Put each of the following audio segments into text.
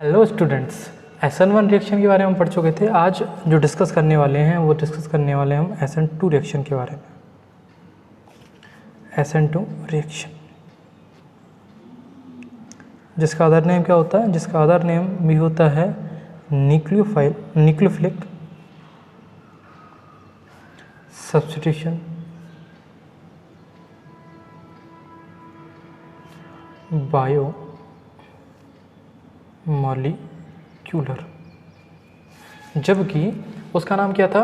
Hello students, SN1 reaction के बारे में हम पढ़ चुके थे। आज जो डिस्कस करने वाले हैं वो डिस्कस करने वाले हैं हम SN2 रिएक्शन के बारे में। SN2 रिएक्शन जिसका अदर नेम क्या होता है? जिसका अदर नेम भी होता है न्यूक्लियोफिलिक सब्स्टिट्यूशन बायो मॉलिक्यूलर, जबकि उसका नाम क्या था?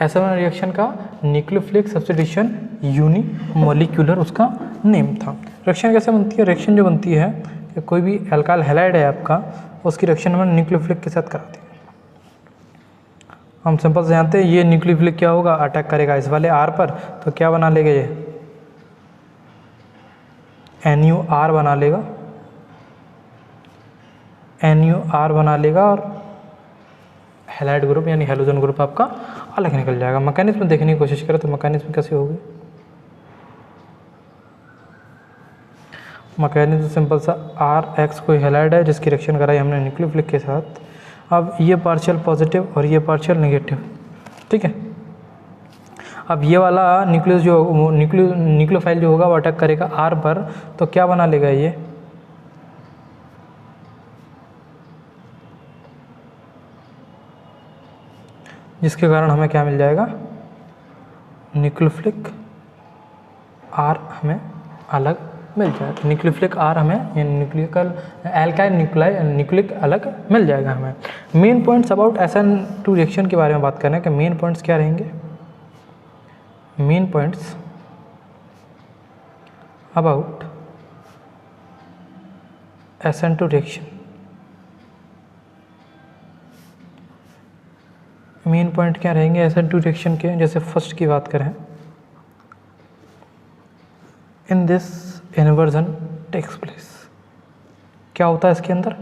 SN1 रिएक्शन का न्यूक्लियोफिलिक सब्स्टिट्यूशन यूनिमॉलिक्यूलर उसका नेम था। रिएक्शन कैसे बनती है? रिएक्शन जो बनती है कि कोई भी अल्काइल हैलाइड है आपका, उसकी रिएक्शन में न्यूक्लियोफिलिक के साथ कराते हैं। हम सिंपल से जानते हैं ये न्यूक्लियोफिलिक क्या होगा, अटैक करेगा इस वाले R पर, तो क्या बना लेगा? ये NUR बना लेगा, NUR बना लेगा और हैलाइड ग्रुप यानी हैलोजन ग्रुप आपका अलग निकल जाएगा। मैकेनिज्म देखने की कोशिश करें तो मैकेनिज्म कैसे होगी? मैकेनिज्म सिंपल सा, RX कोई हैलाइड है जिसकी रिएक्शन कराई हमने न्यूक्लियोफिलिक के साथ। अब ये पार्शियल पॉजिटिव और ये पार्शियल नेगेटिव, ठीक है। अब ये वाला न्यूक्लियोफाइल जो होगा वो अटैक करेगा R पर, तो क्या बना लेगा? ये जिसके कारण हमें क्या मिल जाएगा? न्यूक्लियोफिलिक R हमें अलग मिल जाएगा। न्यूक्लियोफिलिक R हमें न्यूक्लिकल एल्काइल न्यूक्लिक अलग मिल जाएगा हमें। Main points about SN2 reaction के बारे में बात करें कि मेन पॉइंट्स क्या रहेंगे? Main points about SN2 reaction, main point क्या रहेंगे SN2 रिएक्शन के? जैसे फर्स्ट की बात करें, in this inversion takes place. क्या होता है इसके अंदर?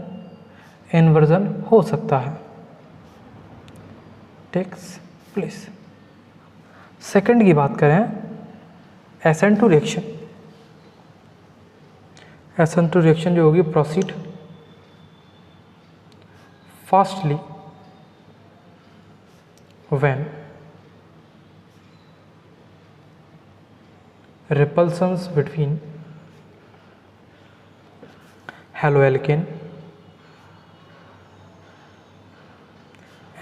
इन्वर्जन हो सकता है, टेक्स प्लेस। सेकंड की बात करें, SN2 रिएक्शन, SN2 रिएक्शन जो होगी proceed fastly when repulsions between haloalkane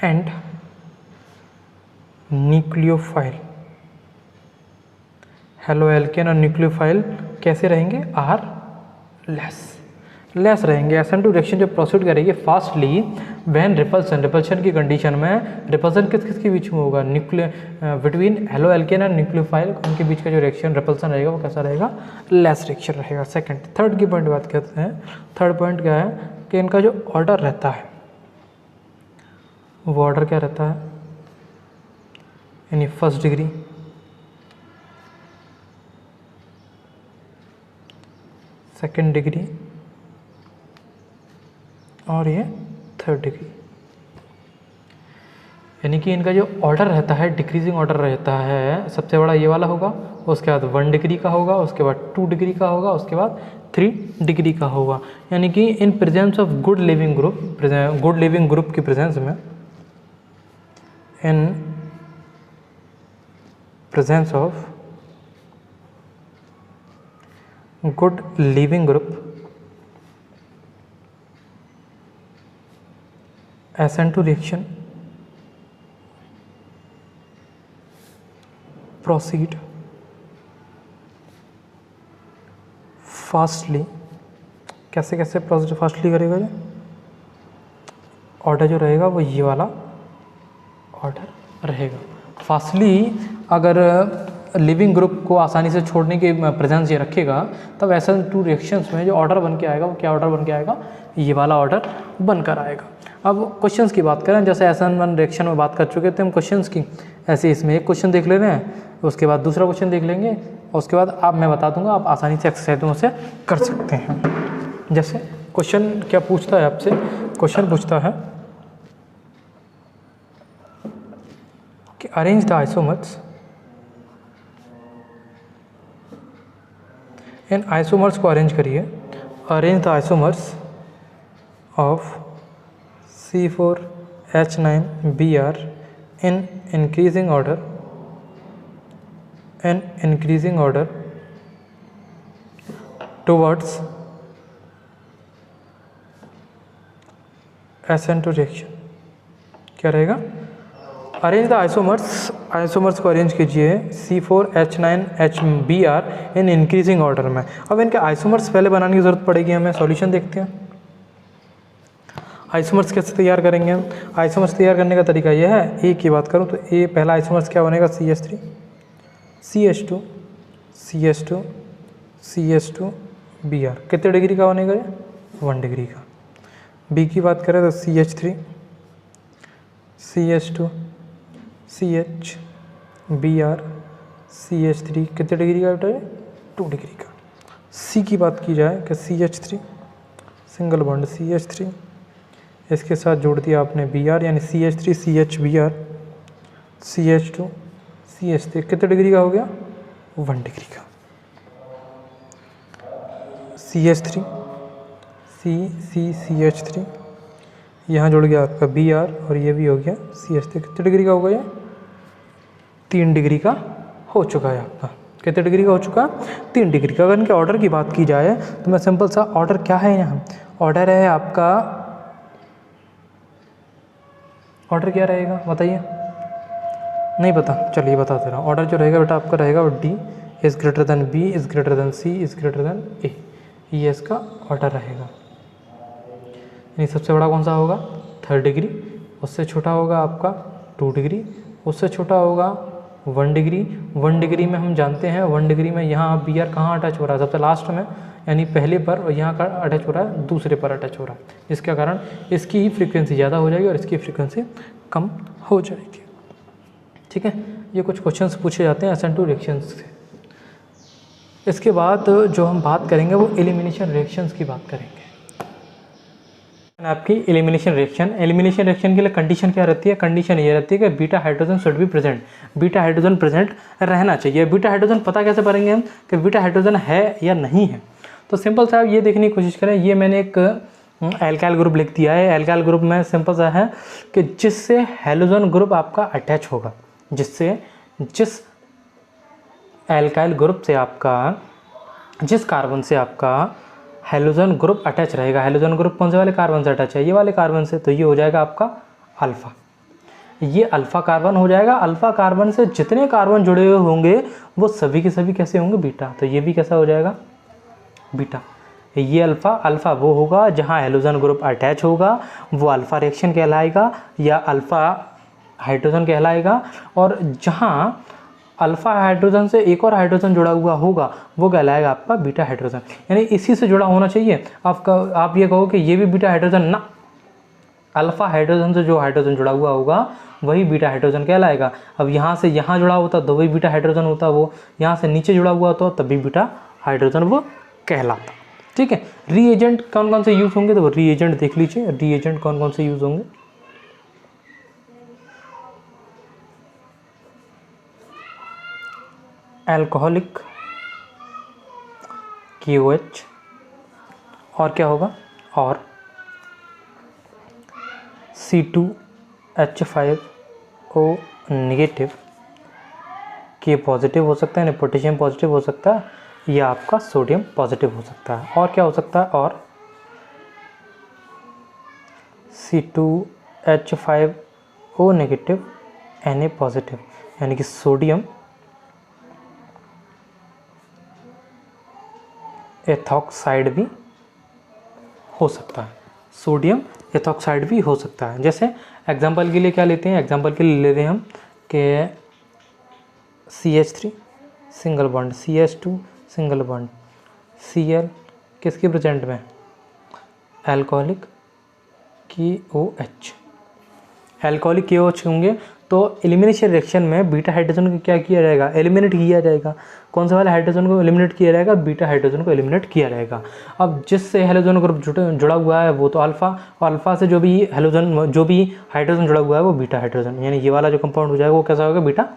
and nucleophile, haloalkane और न्यूक्लियोफाइल कैसे रहेंगे? R लेस रहेंगे। SN2 रिएक्शन जो प्रोसीड करेगी फास्टली व्हेन रिपल्शन की कंडीशन में, रिपल्शन किसके बीच में होगा? बिटवीन हेलोएल्केन और न्यूक्लियोफाइल, उनके बीच का जो रिएक्शन रिपल्शन रहेगा वो कैसा रहेगा? लेस रिएक्शन रहेगा। सेकंड, थर्ड की पॉइंट बात करते हैं। थर्ड पॉइंट क्या है कि इनका जो ऑर्डर रहता है वो ऑर्डर क्या रहता है? यानी फर्स्ट डिग्री, सेकेंड डिग्री और ये थर्ड डिग्री। यानी कि इनका जो ऑर्डर रहता है डिक्रीजिंग ऑर्डर रहता है। सबसे बड़ा ये वाला होगा, उसके बाद 1 डिग्री का होगा, उसके बाद 2 डिग्री का होगा, उसके बाद 3 डिग्री का होगा। यानी कि in presence of good leaving group की प्रेजेंस में, in presence of good leaving group, SN2 reaction proceed fastly. कैसे कैसे प्रोसीड फास्टली करेगा? ये ऑर्डर जो रहेगा वो ये वाला ऑर्डर रहेगा। फास्टली अगर लिविंग ग्रुप को आसानी से छोड़ने की प्रेजेंस ये रखेगा, तब SN2 रिएक्शंस में जो ऑर्डर बन के आएगा वो क्या ऑर्डर बन के आएगा? ये वाला ऑर्डर बनकर आएगा। अब क्वेश्चंस की बात करें, जैसे SN1 रिएक्शन में बात कर चुके थे हम क्वेश्चंस की, ऐसे इसमें एक क्वेश्चन देख ले रहे हैं, उसके बाद दूसरा क्वेश्चन देख लेंगे, और उसके बाद आप मैं बता दूंगा, आप आसानी से एक्सरसाइजों से कर सकते हैं। जैसे क्वेश्चन क्या पूछता है आपसे? क्वेश्चन पूछता है कि arrange the isomers in isomers को अरेंज करिए, arrange the isomers of C4H9Br in increasing order towards SN2 reaction. क्या रहेगा? अरेंज द आइसोमर्स को अरेंज कीजिए C4H9HBr इन इंक्रीजिंग ऑर्डर में। अब इनके आइसोमर्स पहले बनाने की ज़रूरत पड़ेगी हमें। सॉल्यूशन देखते हैं आइसोमर्स कैसे तैयार करेंगे हम। आइसोमर्स तैयार करने का तरीका यह है, ए की बात करूँ तो ए पहला आइसोमर्स क्या बनेगा, CH3 CH2 CH2 CH2 Br। कितने डिग्री का बनेगा ये? 1 डिग्री का। बी की बात करें तो CH3 CH2 CH Br CH3 कितने डिग्री का बेटा है? 2 डिग्री का। सी की बात की जाए कि CH3 सिंगल बॉन्ड CH3, इसके साथ जोड़ दिया आपने Br यानी CH3 CH Br CH2 CH3 कितने डिग्री का हो गया? 1 डिग्री का। CH3 CH3 यहाँ जुड़ गया आपका Br और ये भी हो गया CH3। कितने डिग्री का होगा ये? 3 डिग्री का हो चुका है आपका। कितने डिग्री का हो चुका? 3 डिग्री का। अगर इनके ऑर्डर की बात की जाए तो मैं सिंपल सा ऑर्डर क्या है यहाँ, ऑर्डर है आपका, ऑर्डर क्या रहेगा बताइए? नहीं पता, चलिए बता दे रहा हूँ। ऑर्डर जो रहेगा बेटा आपका रहेगा D is greater than B is greater than C is greater than A। ये इसका ऑर्डर रहेगा। यानी सबसे बड़ा कौन सा होगा? 3rd डिग्री, उससे छोटा होगा आपका 2 डिग्री, उससे छोटा होगा 1 डिग्री। 1 डिग्री में हम जानते हैं 1 डिग्री में यहाँ Br कहाँ अटैच हो रहा है? सबसे लास्ट में, यानी पहले पर, और यहाँ का अटैच हो रहा है दूसरे पर अटैच हो रहा है, जिसके कारण इसकी फ्रीक्वेंसी ज़्यादा हो जाएगी और इसकी फ्रीक्वेंसी कम हो जाएगी। ठीक है, ये कुछ क्वेश्चंस पूछे जाते हैं SN2 रिएक्शंस से। इसके बाद जो हम बात करेंगे वो एलिमिनेशन रिएक्शंस की बात करेंगे। आपकी एलिमिनेशन रिएक्शन के लिए कंडीशन क्या रहती है? कंडीशन ये रहती है कि beta hydrogen should be present, beta hydrogen present रहना चाहिए। बीटा हाइड्रोजन पता कैसे करेंगे हम कि बीटा हाइड्रोजन है या नहीं है? तो सिंपल सा ये देखने की कोशिश करें। ये मैंने एक एल्काइल ग्रुप लिख दिया है। एल्काइल ग्रुप में सिंपल सा है कि जिससे हैलोजन ग्रुप आपका अटैच होगा, जिस एल्काइल ग्रुप से आपका, जिस कार्बन से आपका हैलोजन ग्रुप अटैच रहेगा। हैलोजन ग्रुप कौन से वाले कार्बन से अटैच है? ये वाले कार्बन से। तो ये हो जाएगा आपका अल्फ़ा, ये अल्फ़ा कार्बन हो जाएगा। अल्फ़ा कार्बन से जितने कार्बन जुड़े हुए होंगे वो सभी के सभी कैसे होंगे? बीटा। तो ये भी कैसा हो जाएगा? बीटा। ये अल्फ़ा वो होगा जहाँ हैलोजन ग्रुप अटैच होगा, वो अल्फ़ा रिएक्शन कहलाएगा या अल्फ़ा हाइड्रोजन कहलाएगा। और जहाँ अल्फ़ा हाइड्रोजन से एक और हाइड्रोजन जुड़ा हुआ होगा वो कहलाएगा आपका बीटा हाइड्रोजन। यानी इसी से जुड़ा होना चाहिए। आप ये कहो कि ये भी बीटा हाइड्रोजन, ना, अल्फ़ा हाइड्रोजन से जो हाइड्रोजन जुड़ा हुआ होगा वही बीटा हाइड्रोजन कहलाएगा। अब यहाँ से यहाँ जुड़ा होता तो वही बीटा हाइड्रोजन होता, वो यहाँ से नीचे जुड़ा हुआ होता तभी बीटा हाइड्रोजन वो कहलाता। ठीक है, रीएजेंट कौन कौन से यूज़ होंगे? तो रीएजेंट देख लीजिए, रीएजेंट कौन कौन से यूज़ होंगे। अल्कोहलिक KOH, और क्या होगा? और C2H5O नेगेटिव, K पॉजिटिव हो सकता है, यानी पोटेशियम पॉजिटिव हो सकता है, या आपका सोडियम पॉजिटिव हो सकता है। और क्या हो सकता है? और C2H5O नेगेटिव Na पॉजिटिव, यानी कि सोडियम एथॉक्साइड भी हो सकता है, सोडियम एथॉक्साइड भी हो सकता है। जैसे एग्जांपल के लिए क्या लेते हैं? एग्जांपल के लिए ले रहे हैं हम कि CH3 single bond, CH2 single bond, Cl किसके प्रेजेंट में? Alcoholic KOH। अल्कोहलिक KOH होंगे तो एलिमिनेशन रिएक्शन में बीटा हाइड्रोजन को क्या किया जाएगा? एलिमिनेट किया जाएगा। कौन से वाले हाइड्रोजन को एलिमिनेट किया जाएगा? बीटा हाइड्रोजन को एलिमिनेट किया जाएगा। अब जिससे हैलोजन ग्रुप जुड़ा हुआ है वो तो अल्फ़ा, और अल्फ़ा से जो भी हाइड्रोजन जुड़ा हुआ है वो बीटा हाइड्रोजन, यानी ये वाला जो कंपाउंड हो जाएगा वो कैसा होगा? बीटा।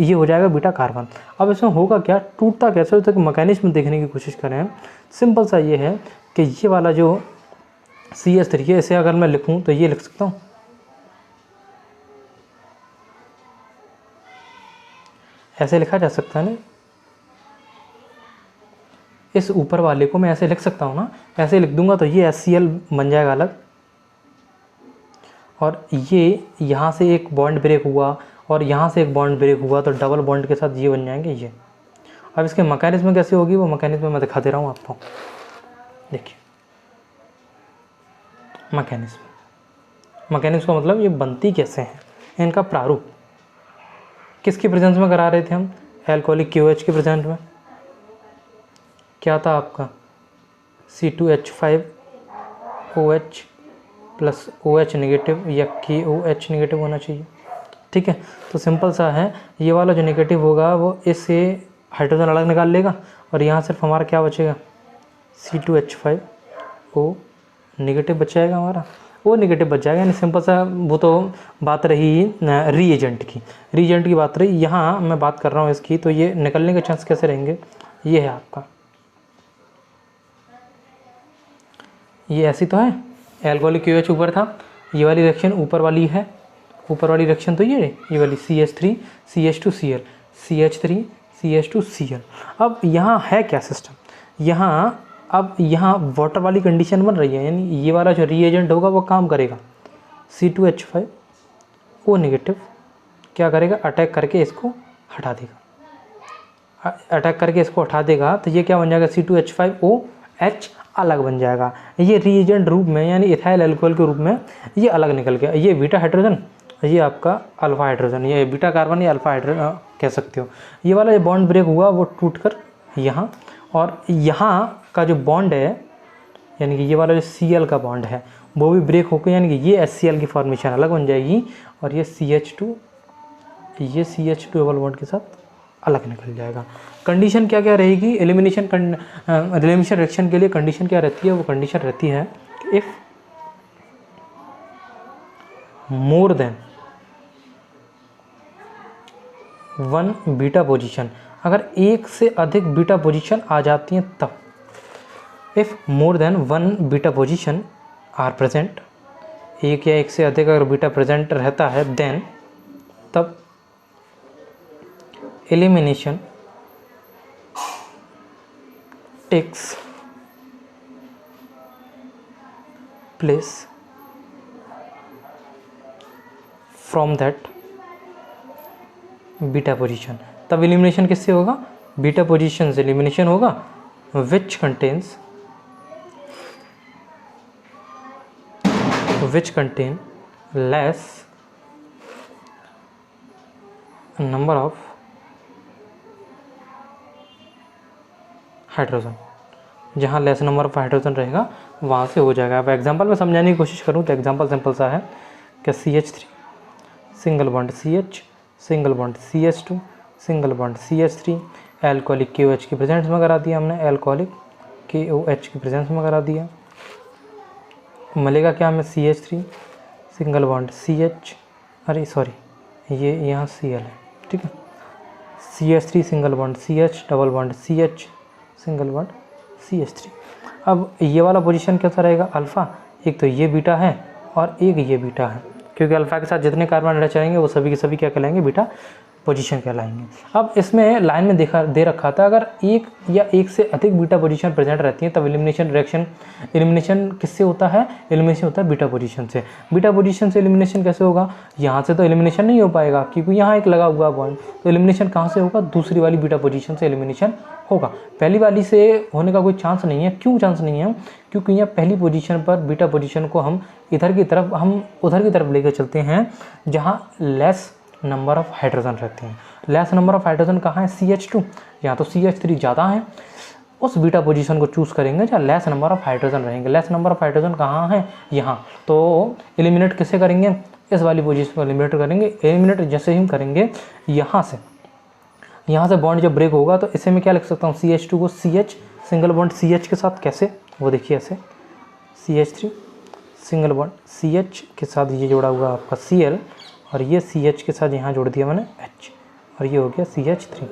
ये हो जाएगा बीटा कार्बन। अब इसमें होगा क्या? टूटता कैसे होता है? मैकेनिज्म देखने की कोशिश करें। सिंपल सा ये है कि ये वाला जो CH3 है, इसे अगर मैं लिखूं तो ये लिख सकता हूँ, ऐसे लिखा जा सकता है ना, इस ऊपर वाले को मैं ऐसे लिख सकता हूँ ना, ऐसे लिख दूंगा तो ये HCl बन जाएगा अलग, और ये यहाँ से एक बॉन्ड ब्रेक हुआ और यहाँ से एक बॉन्ड ब्रेक हुआ तो डबल बॉन्ड के साथ ये बन जाएंगे ये। अब इसके मैकेनिज्म कैसे होगी वो मैकेनिज्म मैं दिखा दे रहा हूँ आपको। देखिए मैकेनिज्म का मतलब ये बनती कैसे हैं, इनका प्रारूप किसकी प्रेजेंस में करा रहे थे हम, एल्कोहलिक KOH के प्रेजेंट में। क्या था आपका C2H5OH प्लस OH नेगेटिव या KOH नेगेटिव होना चाहिए, ठीक है। तो सिंपल सा है, ये वाला जो नेगेटिव होगा वो इससे हाइड्रोजन अलग निकाल लेगा और यहाँ सिर्फ हमारा क्या बचेगा, C2H5O नेगेटिव बच जाएगा हमारा, वो नेगेटिव बच जाएगा। यानी सिंपल सा वो तो बात रही रीएजेंट की बात रही, यहाँ मैं बात कर रहा हूँ इसकी, तो ये निकलने के चांस कैसे रहेंगे, ये है आपका, ये ऐसी तो है एल्कोहलिक KOH ऊपर था, ये वाली रिएक्शन ऊपर वाली है, ऊपर वाली रिएक्शन तो ये वाली CH3 CH2Cl CH3 CH2Cl। अब यहाँ है क्या सिस्टम, अब यहाँ वाटर वाली कंडीशन बन रही है, यानी ये वाला जो रीएजेंट होगा वो काम करेगा, C2H5O नेगेटिव क्या करेगा, अटैक करके इसको हटा देगा, तो ये क्या बन जाएगा, C2H5OH अलग बन जाएगा, ये रीएजेंट रूप में यानी इथाइल अल्कोहल के रूप में ये अलग निकल गया, ये बीटा हाइड्रोजन, ये आपका अल्फा हाइड्रोजन, ये बीटा कार्बन या अल्फा हाइड्रोजन कह सकते हो। ये वाला जो बॉन्ड ब्रेक हुआ वो टूटकर यहाँ, और यहाँ का जो बॉन्ड है यानी कि ये वाला जो Cl का बॉन्ड है वो भी ब्रेक होकर यानी कि ये HCl की फॉर्मेशन अलग बन जाएगी, और ये CH2 डबल बॉन्ड के साथ अलग निकल जाएगा। कंडीशन क्या क्या रहेगी एलिमिनेशन रिएक्शन के लिए, कंडीशन क्या रहती है, वो कंडीशन रहती है कि if more than 1 beta position, अगर एक से अधिक बीटा पोजीशन आ जाती हैं तब, if more than 1 beta position are present, एक या एक से अधिक अगर बीटा प्रेजेंट रहता है देन, तब elimination takes place from that beta position. तब एलिमिनेशन किससे होगा, बीटा पोजीशन से एलिमिनेशन होगा, which contain less number of hydrogen, जहाँ लेस नंबर ऑफ हाइड्रोजन रहेगा वहाँ से हो जाएगा। अब एग्जांपल में समझाने की कोशिश करूँ तो एग्जांपल सिंपल सा है कि CH3 single bond CH single bond CH2 single bond CH3, alcoholic KOH की प्रेजेंस में करा दिया हमने, एल्कोहलिक KOH की प्रेजेंस में करा दिया, मिलेगा क्या हमें CH3 सिंगल बॉन्ड CH, अरे सॉरी ये यहाँ Cl है, ठीक है, CH3 single bond CH double bond CH single bond CH3। अब ये वाला पोजीशन कैसा रहेगा, अल्फ़ा, एक तो ये बीटा है और एक ये बीटा है, क्योंकि अल्फ़ा के साथ जितने कार्बन अटैच रहेंगे वो सभी के सभी क्या कहलाएंगे, बीटा पोजीशन कहलाएंगे। अब इसमें लाइन में दे रखा था अगर एक या एक से अधिक बीटा पोजीशन प्रेजेंट रहती है तब एलिमिनेशन किससे होता है, एलिमिनेशन होता है बीटा पोजीशन से। बीटा पोजीशन से एलिमिनेशन कैसे होगा, यहाँ से तो एलिमिनेशन नहीं हो पाएगा क्योंकि यहाँ एक लगा हुआ बॉन्ड, तो एलिमिनेशन कहाँ से होगा, दूसरी वाली बीटा पोजीशन से एलिमिनेशन होगा, पहली वाली से होने का कोई चांस नहीं है। क्यों चांस नहीं है, क्योंकि यहाँ पहली पोजीशन पर बीटा पोजीशन को हम उधर की तरफ लेकर चलते हैं जहाँ लेस नंबर ऑफ हाइड्रोजन रहते हैं। लेस नंबर ऑफ हाइड्रोजन कहाँ है, CH2, यहाँ तो CH3 ज़्यादा है, उस बीटा पोजीशन को चूज़ करेंगे जहाँ लेस नंबर ऑफ हाइड्रोजन रहेंगे। लेस नंबर ऑफ हाइड्रोजन कहाँ है, यहाँ, तो एलिमिनेट किससे करेंगे, इस वाली पोजीशन को एलिमिनेट करेंगे। एलिमिनेट जैसे ही हम करेंगे यहाँ से बॉन्ड जब ब्रेक होगा तो इसे मैं क्या लिख सकता हूँ, CH2 को CH सिंगल बॉन्ड CH के साथ, कैसे, वो देखिए ऐसे, CH3 सिंगल बॉन्ड CH के साथ ये जोड़ा हुआ आपका Cl, और ये CH के साथ यहाँ जोड़ दिया मैंने H, और ये हो गया CH3।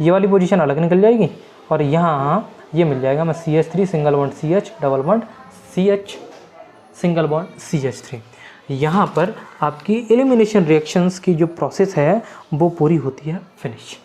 ये वाली पोजीशन अलग निकल जाएगी और यहाँ ये मिल जाएगा मैं CH3 single bond CH double bond CH, single bond CH3। यहाँ पर आपकी एलिमिनेशन रिएक्शंस की जो प्रोसेस है वो पूरी होती है फिनिश।